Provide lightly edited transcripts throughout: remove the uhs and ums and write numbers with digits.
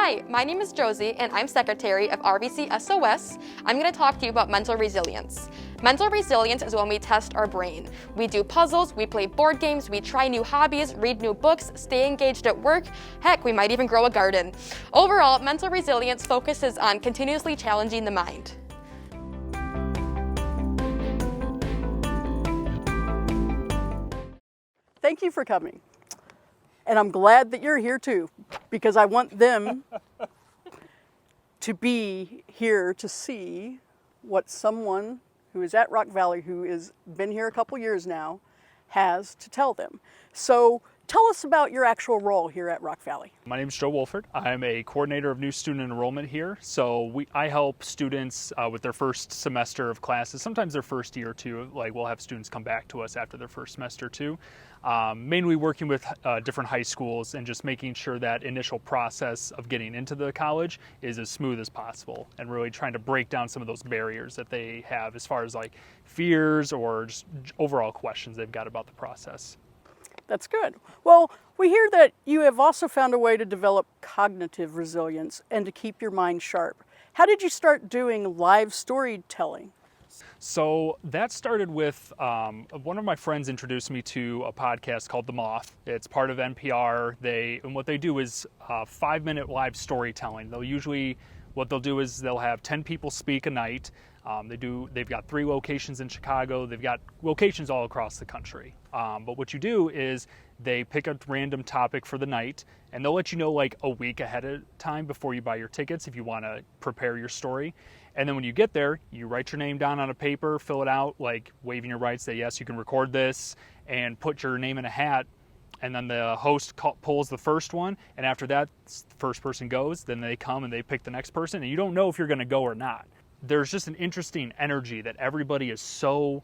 Hi, my name is Josie and I'm secretary of RVC SOS. I'm going to talk to you about mental resilience. Mental resilience is when we test our brain. We do puzzles, we play board games, we try new hobbies, read new books, stay engaged at work. Heck, we might even grow a garden. Overall, mental resilience focuses on continuously challenging the mind. Thank you for coming. And I'm glad that you're here too, because I want them to be here to see what someone who is at Rock Valley, who has been here a couple years now, has to tell them. So tell us about your actual role here at Rock Valley. My name is Joe Woolford. I'm a coordinator of new student enrollment here. So I help students with their first semester of classes, sometimes their first year too. Like we'll have students come back to us after their first semester too. Mainly working with different high schools and just making sure that initial process of getting into the college is as smooth as possible, and really trying to break down some of those barriers that they have as far as like fears or just overall questions they've got about the process. That's good. Well, we hear that you have also found a way to develop cognitive resilience and to keep your mind sharp. How did you start doing live storytelling? So that started with one of my friends introduced me to a podcast called The Moth. It's part of NPR. And what they do is 5-minute live storytelling. What they'll do is they'll have 10 people speak a night. They've got 3 locations in Chicago. They've got locations all across the country. But what you do is they pick a random topic for the night, and they'll let you know like a week ahead of time before you buy your tickets if you want to prepare your story. And then when you get there, you write your name down on a paper, fill it out, like waving your rights, say, yes, you can record this, and put your name in a hat. And then the host pulls the first one, and after that, the first person goes, then they come and they pick the next person, and you don't know if you're going to go or not. There's just an interesting energy that everybody is so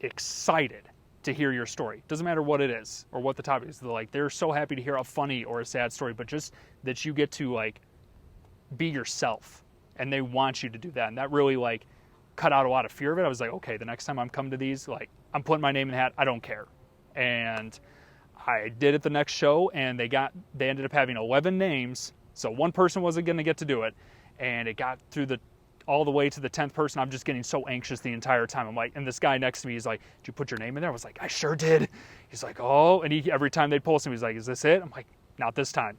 excited to hear your story. Doesn't matter what it is or what the topic is. They're so happy to hear a funny or a sad story, but just that you get to like be yourself. And they want you to do that. And that really like cut out a lot of fear of it. I was like, okay, the next time I'm coming to these, like I'm putting my name in the hat. I don't care. And I did it the next show, and they ended up having 11 names. So one person wasn't going to get to do it. And it got through all the way to the 10th person. I'm just getting so anxious the entire time. I'm like, and this guy next to me is like, did you put your name in there? I was like, I sure did. He's like, oh, and every time they'd pull him, he's like, is this it? I'm like, not this time.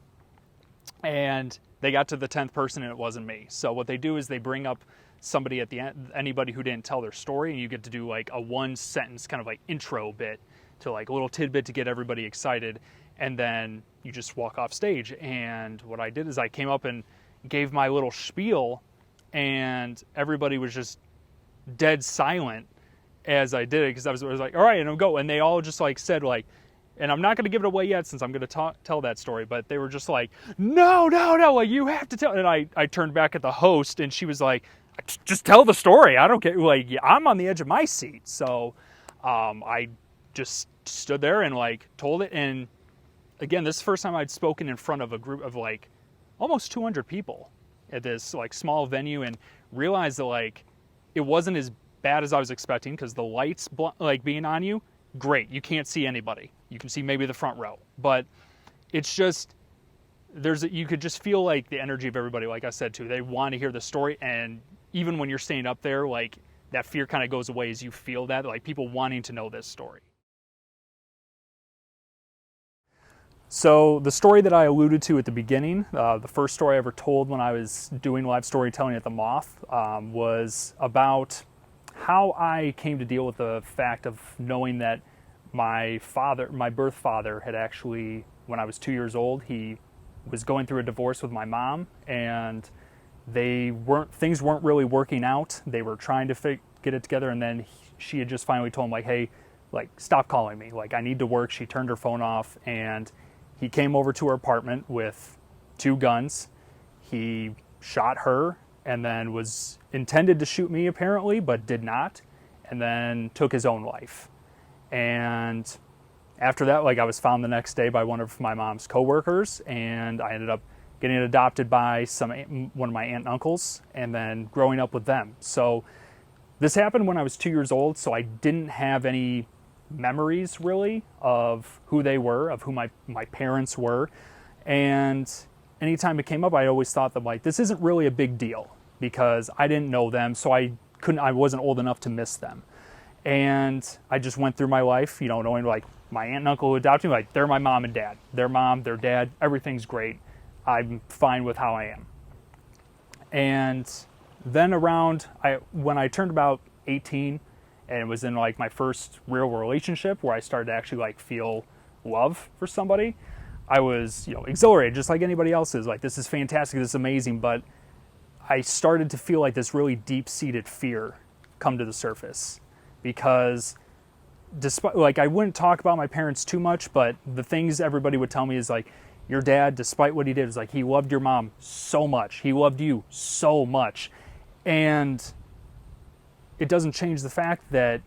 And they got to the 10th person, and it wasn't me. So what they do is they bring up somebody at the end, anybody who didn't tell their story, and you get to do like a 1-sentence kind of like intro bit to like a little tidbit to get everybody excited. And then you just walk off stage. And what I did is I came up and gave my little spiel, and everybody was just dead silent as I did it, because I was like, all right, and I'll go. And they all just like said like, and I'm not going to give it away yet since I'm going to tell that story, but they were just like, no, like you have to tell. And I turned back at the host, and she was like, just tell the story. I don't care. Like, I'm on the edge of my seat. So I just stood there and like told it. And again, this is the first time I'd spoken in front of a group of like almost 200 people at this like small venue, and realized that like it wasn't as bad as I was expecting, because the lights like being on you, great. You can't see anybody. You can see maybe the front row, but it's just, you could just feel like the energy of everybody. Like I said too, they want to hear the story. And even when you're staying up there, like that fear kind of goes away as you feel that, like people wanting to know this story. So the story that I alluded to at the beginning, the first story I ever told when I was doing live storytelling at the Moth, was about how I came to deal with the fact of knowing that my birth father had actually, when I was 2 years old, he was going through a divorce with my mom, and things weren't really working out. They were trying to get it together, and then she had just finally told him like, hey, like stop calling me, like I need to work. She turned her phone off, and he came over to her apartment with 2 guns. He shot her, and then was intended to shoot me apparently, but did not, and then took his own life. And after that, like I was found the next day by one of my mom's coworkers, and I ended up getting adopted by one of my aunt and uncles, and then growing up with them. So this happened when I was 2 years old, so I didn't have any memories really of who they were, of who my parents were. And anytime it came up, I always thought that like, this isn't really a big deal because I didn't know them, so I wasn't old enough to miss them. And I just went through my life, you know, knowing like my aunt and uncle who adopted me, like they're my mom and dad. Their mom, their dad, everything's great. I'm fine with how I am. And then when I turned about 18 and it was in like my first real relationship where I started to actually like feel love for somebody, I was, you know, exhilarated just like anybody else is. Like, this is fantastic, this is amazing. But I started to feel like this really deep-seated fear come to the surface because despite, like, I wouldn't talk about my parents too much, but the things everybody would tell me is like, your dad, despite what he did, was like, he loved your mom so much. He loved you so much. And it doesn't change the fact that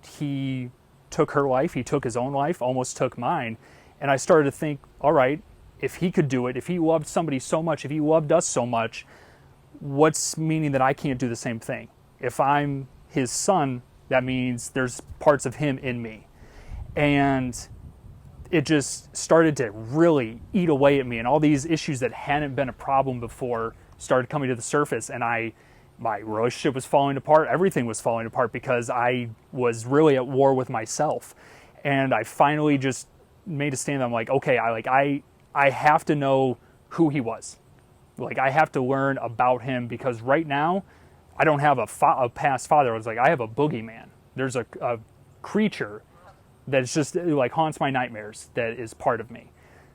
he took her life, he took his own life, almost took mine. And I started to think, all right, if he could do it, if he loved somebody so much, if he loved us so much, what's meaning that I can't do the same thing? If I'm his son, that means there's parts of him in me. And it just started to really eat away at me, and all these issues that hadn't been a problem before started coming to the surface, and my relationship was falling apart. Everything was falling apart because I was really at war with myself. And I finally just made a stand. I'm like, okay, I have to know who he was. Like, I have to learn about him, because right now I don't have a past father. I was like, I have a boogeyman. There's a creature that's just like haunts my nightmares that is part of me.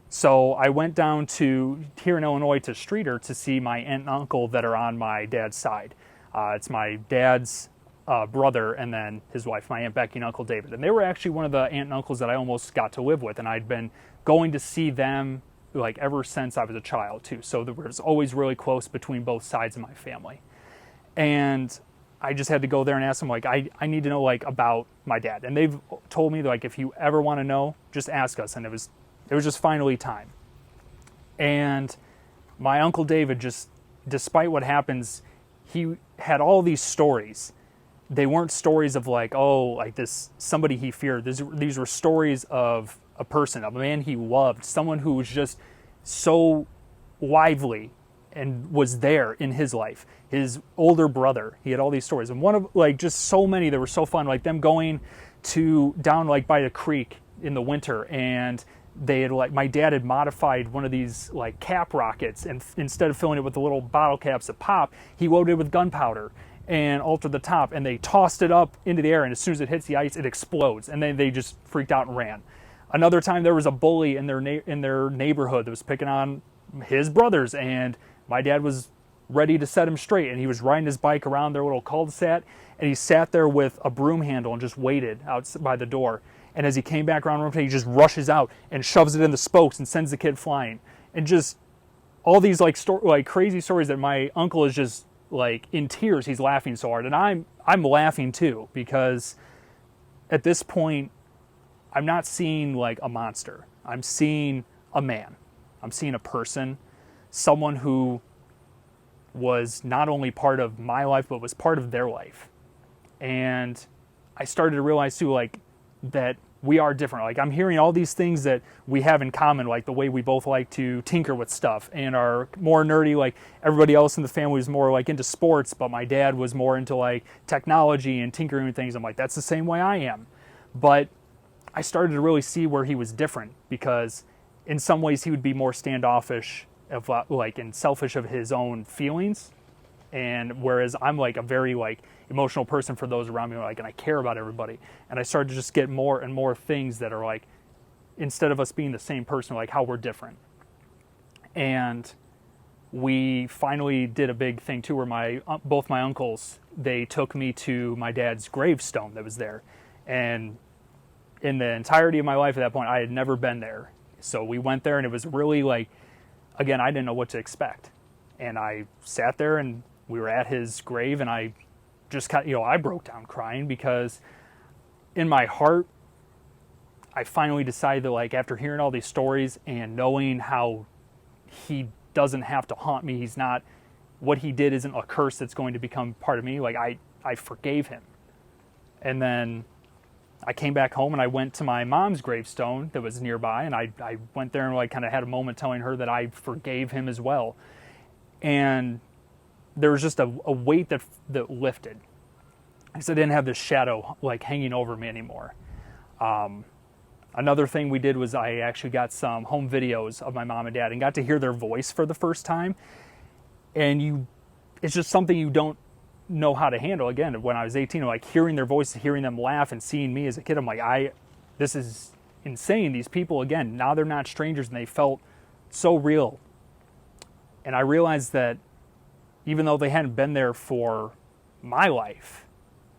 So I went down to here in Illinois to Streeter to see my aunt and uncle that are on my dad's side. It's my dad's brother and then his wife, my Aunt Becky and Uncle David. And they were actually one of the aunt and uncles that I almost got to live with. And I'd been going to see them like ever since I was a child too. So there was always really close between both sides of my family. And I just had to go there and ask them, like, I need to know like about my dad. And they've told me, like, if you ever want to know, just ask us. And it was just finally time. And my Uncle David, just despite what happens, he had all these stories. They weren't stories of like, oh, like this, somebody he feared. These were stories of a person, of a man he loved, someone who was just so lively and was there in his life. His older brother, he had all these stories. And one of, like, just so many that were so fun, like them going to down like by the creek in the winter, and they had like, my dad had modified one of these like cap rockets, and instead of filling it with the little bottle caps that pop, he loaded it with gunpowder and altered the top, and they tossed it up into the air, and as soon as it hits the ice, it explodes, and then they just freaked out and ran. Another time there was a bully in their neighborhood that was picking on his brothers, and my dad was ready to set him straight, and he was riding his bike around their little cul-de-sac, and he sat there with a broom handle and just waited out by the door. And as he came back around, he just rushes out and shoves it in the spokes and sends the kid flying. And just all these like crazy stories that my uncle is just like in tears. He's laughing so hard, and I'm laughing too, because at this point I'm not seeing like a monster. I'm seeing a man. I'm seeing a person, someone who was not only part of my life, but was part of their life. And I started to realize too, like, that we are different. Like, I'm hearing all these things that we have in common, like the way we both like to tinker with stuff and are more nerdy. Like, everybody else in the family was more like into sports, but my dad was more into like technology and tinkering with things. I'm like, that's the same way I am. But I started to really see where he was different, because in some ways he would be more standoffish of like and selfish of his own feelings, and whereas I'm like a very like emotional person for those around me, like, and I care about everybody. And I started to just get more and more things that are like, instead of us being the same person, like how we're different. And we finally did a big thing too, where both my uncles, they took me to my dad's gravestone that was there. And in the entirety of my life at that point, I had never been there. So we went there, and it was really like, again, I didn't know what to expect. And I sat there, and we were at his grave, and I just I broke down crying, because in my heart, I finally decided that, like, after hearing all these stories and knowing how he doesn't have to haunt me, he's not, what he did isn't a curse that's going to become part of me, like, I forgave him. And then I came back home and I went to my mom's gravestone that was nearby, and I went there and like kind of had a moment telling her that I forgave him as well. And there was just a weight that lifted, because I didn't have this shadow like hanging over me anymore. Another thing we did was I actually got some home videos of my mom and dad and got to hear their voice for the first time. And it's just something you don't know how to handle. Again, when I was 18, like hearing their voices, hearing them laugh and seeing me as a kid, I'm like, this is insane. These people, again, now they're not strangers, and they felt so real. And I realized that even though they hadn't been there for my life,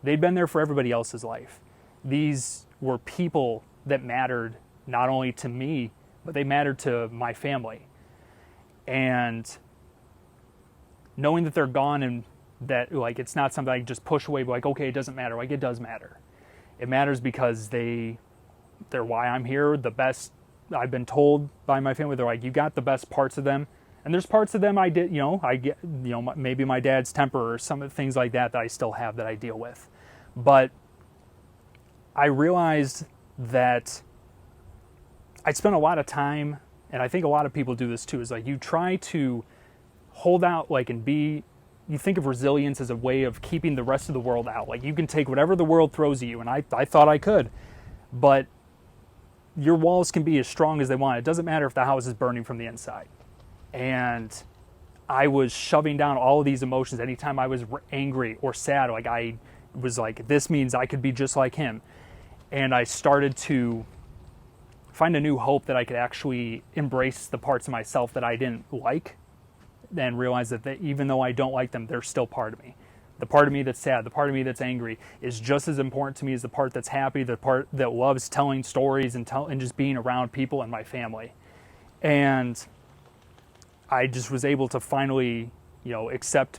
they'd been there for everybody else's life. These were people that mattered not only to me, but they mattered to my family. And knowing that they're gone, and that like it's not something I can just push away, but like, okay, it doesn't matter. Like, it does matter. It matters because they're why I'm here. The best, I've been told by my family, they're like, you got the best parts of them. And there's parts of them I did, I get, maybe my dad's temper or some of the things like that I still have that I deal with. But I realized that I spent a lot of time, and I think a lot of people do this too, is like you try to hold out, like, and you think of resilience as a way of keeping the rest of the world out. Like, you can take whatever the world throws at you, and I thought I could, but your walls can be as strong as they want. It doesn't matter if the house is burning from the inside. And I was shoving down all of these emotions anytime I was angry or sad. Like, I was like, this means I could be just like him. And I started to find a new hope that I could actually embrace the parts of myself that I didn't like, and realize that even though I don't like them, they're still part of me. The part of me that's sad, the part of me that's angry is just as important to me as the part that's happy, the part that loves telling stories and just being around people and my family. And I just was able to finally, accept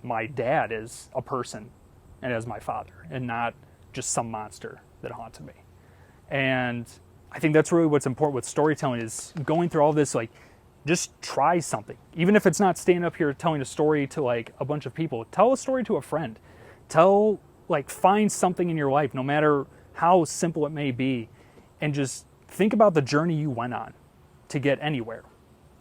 my dad as a person and as my father, and not just some monster that haunted me. And I think that's really what's important with storytelling, is going through all this, like, just try something. Even if it's not standing up here telling a story to like a bunch of people, tell a story to a friend. Find something in your life, no matter how simple it may be, and just think about the journey you went on to get anywhere.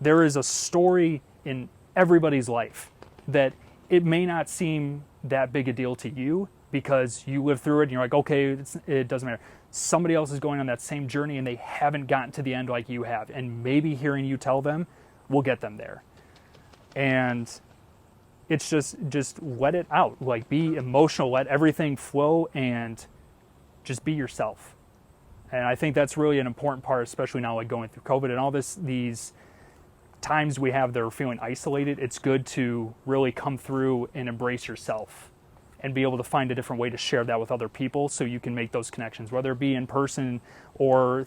There is a story in everybody's life that it may not seem that big a deal to you because you lived through it and you're like, okay, it doesn't matter. Somebody else is going on that same journey and they haven't gotten to the end like you have. And maybe hearing you tell them will get them there. And it's just let it out. Like, be emotional, let everything flow, and just be yourself. And I think that's really an important part, especially now, like going through COVID and all these times we have that are feeling isolated. It's good to really come through and embrace yourself and be able to find a different way to share that with other people, so you can make those connections, whether it be in person or,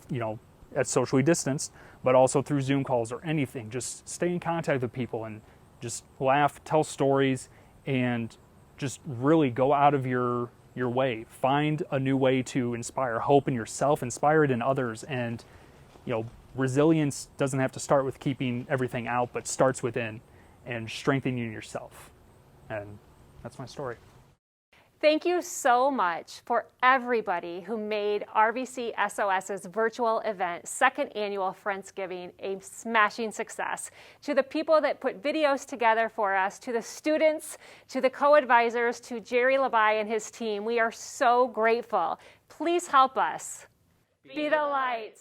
at socially distanced, but also through Zoom calls or anything. Just stay in contact with people and just laugh, tell stories, and just really go out of your way. Find a new way to inspire hope in yourself, inspire it in others. And, resilience doesn't have to start with keeping everything out, but starts within and strengthening yourself. And that's my story. Thank you so much for everybody who made RVC SOS's virtual event, second annual Friendsgiving, a smashing success. To the people that put videos together for us, to the students, to the co-advisors, to Jerry Labai and his team, we are so grateful. Please help us be the light.